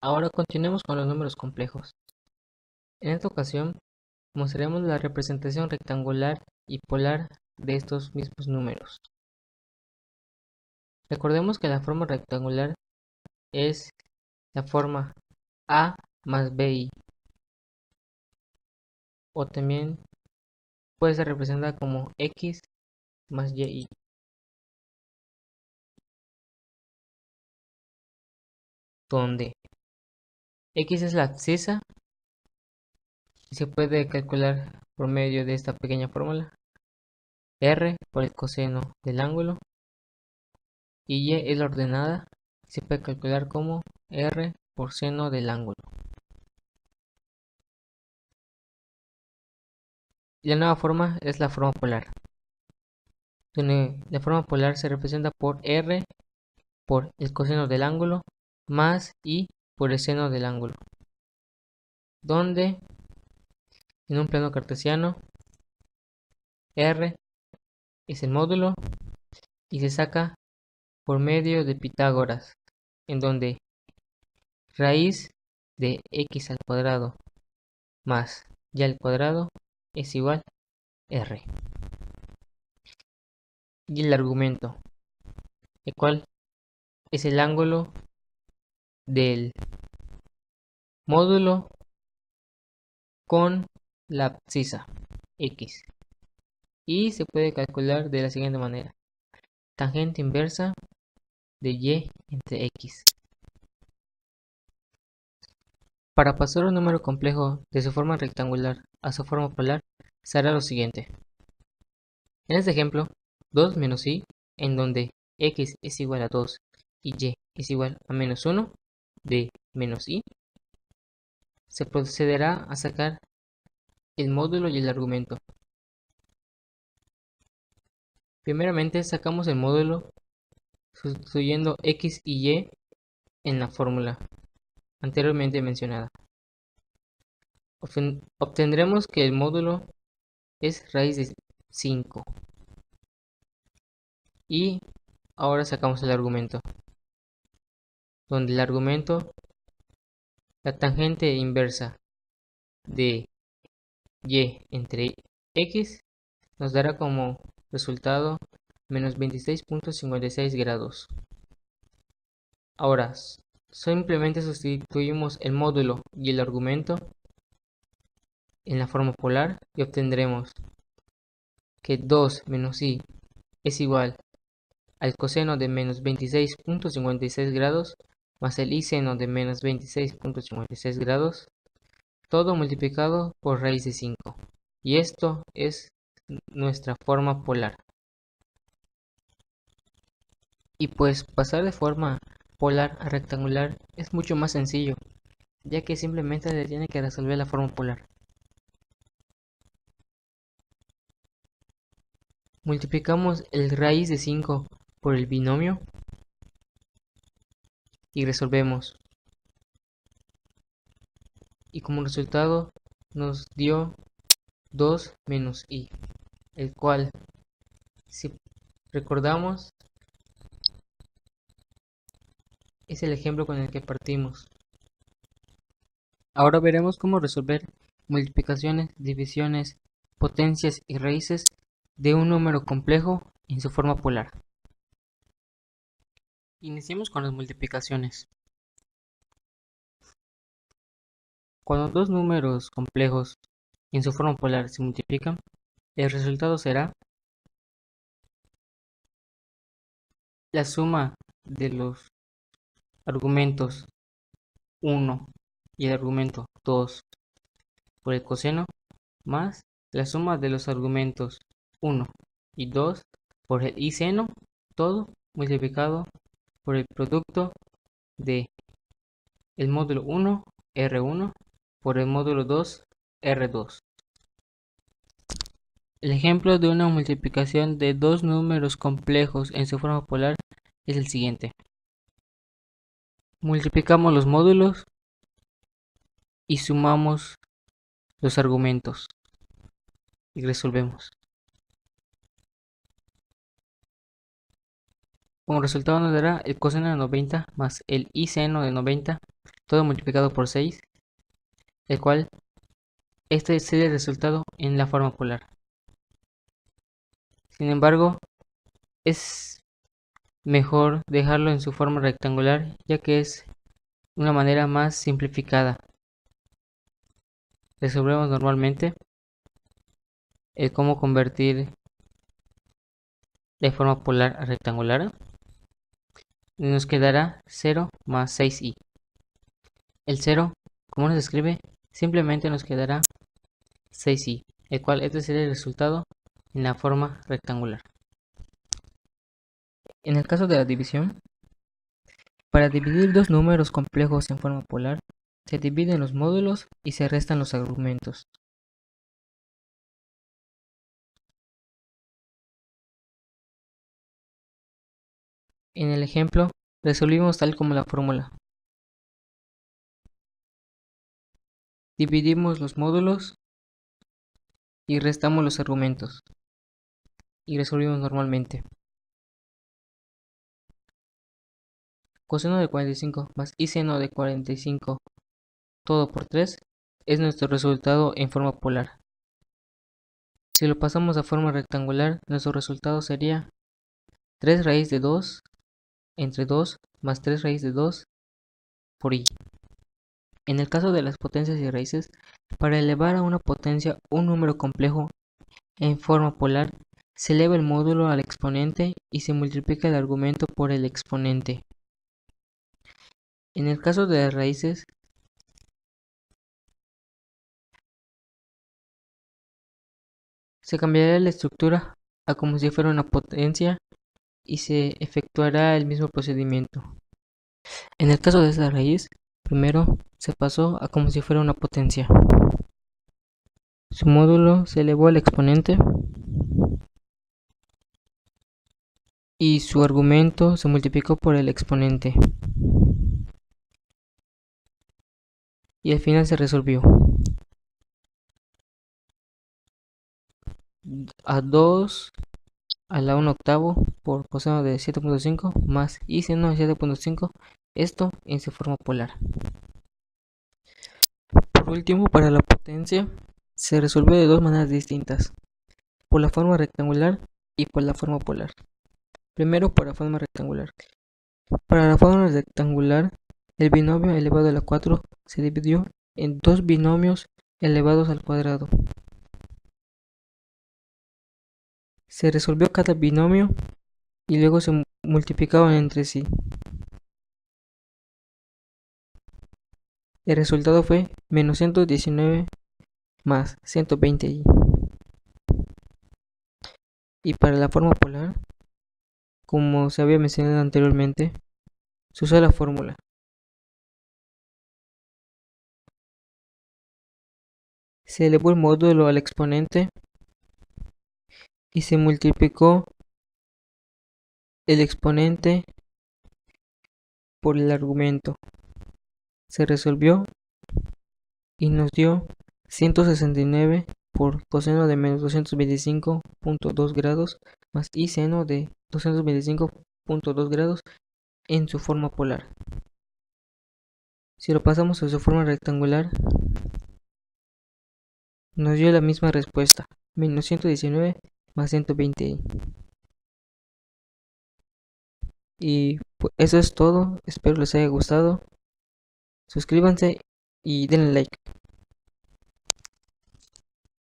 Ahora continuemos con los números complejos. En esta ocasión mostraremos la representación rectangular y polar de estos mismos números. Recordemos que la forma rectangular es la forma A más BI, o también puede ser representada como X más YI, donde X es la abscisa y se puede calcular por medio de esta pequeña fórmula, R por el coseno del ángulo, y Y es la ordenada, se puede calcular como R por seno del ángulo. Y la nueva forma es la forma polar, donde la forma polar se representa por R por el coseno del ángulo más I por el seno del ángulo, donde en un plano cartesiano R es el módulo y se saca por medio de Pitágoras, en donde raíz de x al cuadrado más y al cuadrado es igual a R. Y el argumento, el cual es el ángulo del módulo con la abscisa x, y se puede calcular de la siguiente manera: tangente inversa de y entre x. Para pasar un número complejo de su forma rectangular a su forma polar, se hará lo siguiente. En este ejemplo, 2 menos i, en donde x es igual a 2 y y es igual a menos 1 de menos i, se procederá a sacar el módulo y el argumento. Primeramente sacamos el módulo sustituyendo x y y en la fórmula anteriormente mencionada. Obtendremos que el módulo es raíz de 5. Y ahora sacamos el argumento, donde el argumento, la tangente inversa de y entre x, nos dará como resultado menos 26.56 grados. Ahora, simplemente sustituimos el módulo y el argumento en la forma polar y obtendremos que 2 menos i es igual al coseno de menos 26.56 grados más el i seno de menos 26.56 grados, todo multiplicado por raíz de 5. Y esto es nuestra forma polar. Y pues pasar de forma polar a rectangular es mucho más sencillo, ya que simplemente se tiene que resolver la forma polar. Multiplicamos el raíz de 5 por el binomio y resolvemos. Y como resultado nos dio 2 menos i, el cual, si recordamos, es el ejemplo con el que partimos. Ahora veremos cómo resolver multiplicaciones, divisiones, potencias y raíces de un número complejo en su forma polar. Iniciemos con las multiplicaciones. Cuando dos números complejos en su forma polar se multiplican, el resultado será la suma de los argumentos 1 y el argumento 2 por el coseno más la suma de los argumentos 1 y 2 por el i seno, todo multiplicado por el producto de el módulo 1 R1 por el módulo 2 R2. El ejemplo de una multiplicación de dos números complejos en su forma polar es el siguiente. Multiplicamos los módulos y sumamos los argumentos y resolvemos. Como resultado nos dará el coseno de 90 más el i seno de 90 todo multiplicado por 6, el cual este sería el resultado en la forma polar. Sin embargo, es mejor dejarlo en su forma rectangular, ya que es una manera más simplificada. Resolvemos normalmente el cómo convertir de forma polar a rectangular. Y nos quedará 0 más 6i. El 0, como nos escribe, simplemente nos quedará 6i, el cual este sería el resultado en la forma rectangular. En el caso de la división, para dividir dos números complejos en forma polar, se dividen los módulos y se restan los argumentos. En el ejemplo, resolvimos tal como la fórmula. Dividimos los módulos y restamos los argumentos. Y resolvimos normalmente. Coseno de 45 más y seno de 45 todo por 3 es nuestro resultado en forma polar. Si lo pasamos a forma rectangular, nuestro resultado sería 3 raíz de 2 entre 2 más 3 raíz de 2 por i. En el caso de las potencias y raíces, para elevar a una potencia un número complejo en forma polar, se eleva el módulo al exponente y se multiplica el argumento por el exponente. En el caso de las raíces, se cambiará la estructura a como si fuera una potencia y se efectuará el mismo procedimiento. En el caso de esta raíz, primero se pasó a como si fuera una potencia. Su módulo se elevó al exponente y su argumento se multiplicó por el exponente. Y al final se resolvió. A 2 a la 1 octavo por coseno de 7.5 más y seno de 7.5, esto en su forma polar. Por último, para la potencia, se resolvió de dos maneras distintas, por la forma rectangular y por la forma polar. Primero, por la forma rectangular. Para la forma rectangular, el binomio elevado a la 4 se dividió en dos binomios elevados al cuadrado. Se resolvió cada binomio y luego se multiplicaban entre sí. El resultado fue menos 119 más 120i. Y para la forma polar, como se había mencionado anteriormente, se usó la fórmula. Se elevó el módulo al exponente y se multiplicó el exponente por el argumento. Se resolvió y nos dio 169 por coseno de menos 225.2 grados más y seno de 225.2 grados en su forma polar. Si lo pasamos a su forma rectangular, nos dio la misma respuesta, menos 119 más 120. Y pues eso es todo, espero les haya gustado. Suscríbanse y denle like.